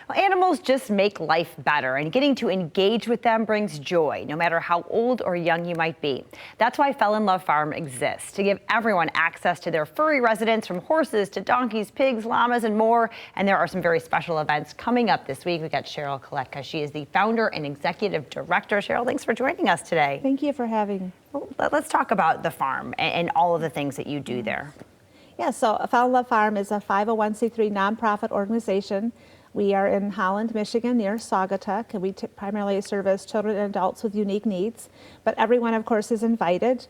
Well, animals just make life better, and getting to engage with them brings joy, no matter how old or young you might be. That's why Fellinlove Farm exists, to give everyone access to their furry residents, from horses to donkeys, pigs, llamas, and more. And there are some very special events coming up this week. We got Cheryl Koletka. She is the founder and executive director. Cheryl, thanks for joining us today. Thank you for having me. Well, let's talk about the farm and all of the things that you do there. Yeah, so Fellinlove Farm is a 501c3 nonprofit organization. We are in Holland, Michigan, near Saugatuck, and we primarily service children and adults with unique needs. But everyone, of course, is invited.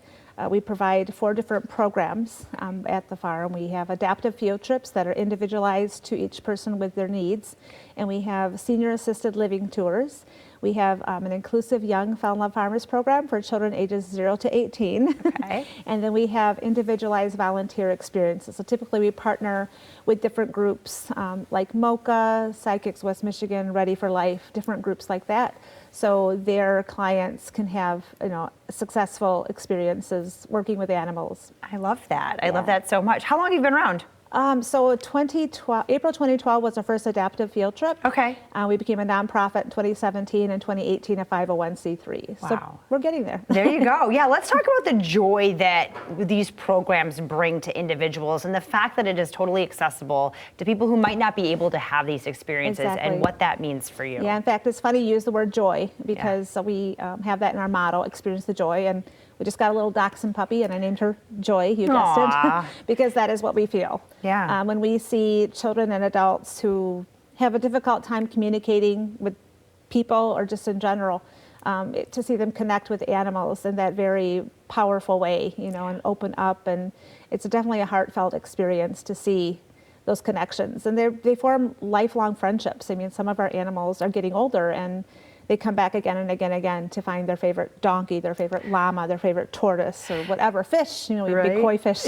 We provide 4 different programs at the farm. We have adaptive field trips that are individualized to each person with their needs, and we have senior assisted living tours. We have an inclusive young Fellinlove Farmers program for children ages 0 to 18. Okay. And then we have individualized volunteer experiences. So typically we partner with different groups like MOCA, Psychics West Michigan, Ready for Life, different groups like that. So their clients can have, successful experiences working with animals. I love that. I love that so much. How long have you been around? So April 2012 was our first adaptive field trip. Okay. We became a nonprofit in 2017, and 2018 a 501c3. Wow. So we're getting there. There you go. Yeah, let's talk about the joy that these programs bring to individuals, and the fact that it is totally accessible to people who might not be able to have these experiences. Exactly. And what that means for you. Yeah, in fact, it's funny you use the word joy, because we have that in our motto, experience the joy. And we just got a little dachshund puppy, and I named her Joy, you guessed it, because that is what we feel. Yeah. When we see children and adults who have a difficult time communicating with people or just in general, to see them connect with animals in that very powerful way, and open up. And it's definitely a heartfelt experience to see those connections. And they form lifelong friendships. I mean, some of our animals are getting older, and they come back again and again and again to find their favorite donkey, their favorite llama, their favorite tortoise, or whatever fish, big koi fish,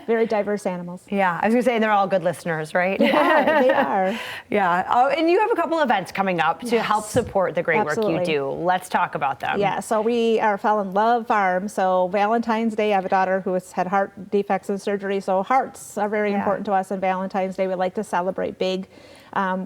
very diverse animals. Yeah, I was gonna say they're all good listeners, right? They are. Yeah, and you have a couple events coming up to help support the great work you do. Let's talk about them. Yeah, so we are Fellinlove Farm. So Valentine's Day, I have a daughter who has had heart defects and surgery, so hearts are very important to us on Valentine's Day. We like to celebrate big.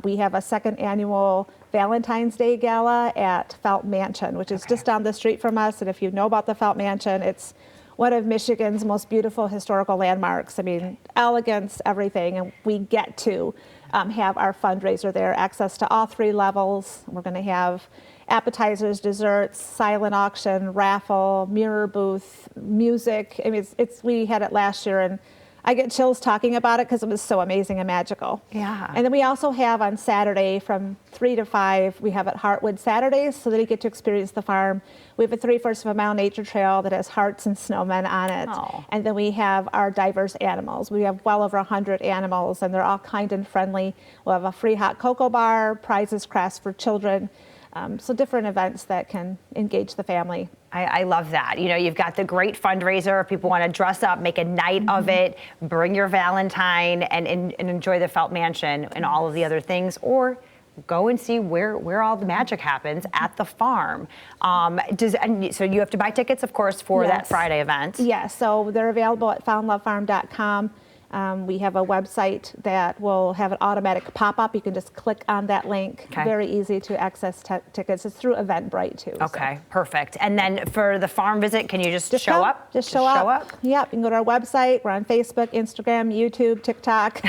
We have a second annual Valentine's Day Gala at Felt Mansion, which is just down the street from us. And if you know about the Felt Mansion, it's one of Michigan's most beautiful historical landmarks. I mean, elegance, everything. And we get to have our fundraiser there, access to all 3 levels. We're going to have appetizers, desserts, silent auction, raffle, mirror booth, music. I mean, we had it last year, and I get chills talking about it because it was so amazing and magical. Yeah. And then we also have on Saturday from 3 to 5, we have at Heartwood Saturdays, so that you get to experience the farm. We have a 3/4 of a mile nature trail that has hearts and snowmen on it. Oh. And then we have our diverse animals. We have well over 100 animals, and they're all kind and friendly. We'll have a free hot cocoa bar, prizes, crafts for children. So different events that can engage the family. I love that. You've got the great fundraiser. If people want to dress up, make a night of it, bring your Valentine and enjoy the Felt Mansion and all of the other things, or go and see where all the magic happens at the farm. So you have to buy tickets, of course, for that Friday event. Yes, so they're available at fellinlovefarm.com. We have a website that will have an automatic pop-up. You can just click on that link. Okay. Very easy to access tickets. It's through Eventbrite too. Okay, perfect. And then for the farm visit, can you just show come. up? Just show up. Yep, you can go to our website. We're on Facebook, Instagram, YouTube, TikTok.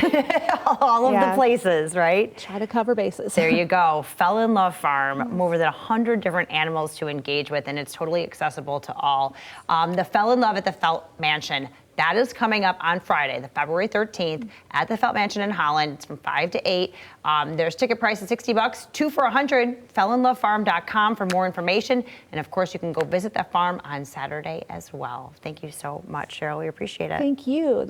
All of the places, right? Try to cover bases. There you go. Fellinlove Farm, more than 100 different animals to engage with, and it's totally accessible to all. The Fellinlove at the Felt Mansion. That is coming up on Friday, the February 13th, at the Felt Mansion in Holland. It's from 5 to 8. There's ticket price of $60, 2 for $100. Fellinlovefarm.com for more information. And of course, you can go visit that farm on Saturday as well. Thank you so much, Cheryl. We appreciate it. Thank you.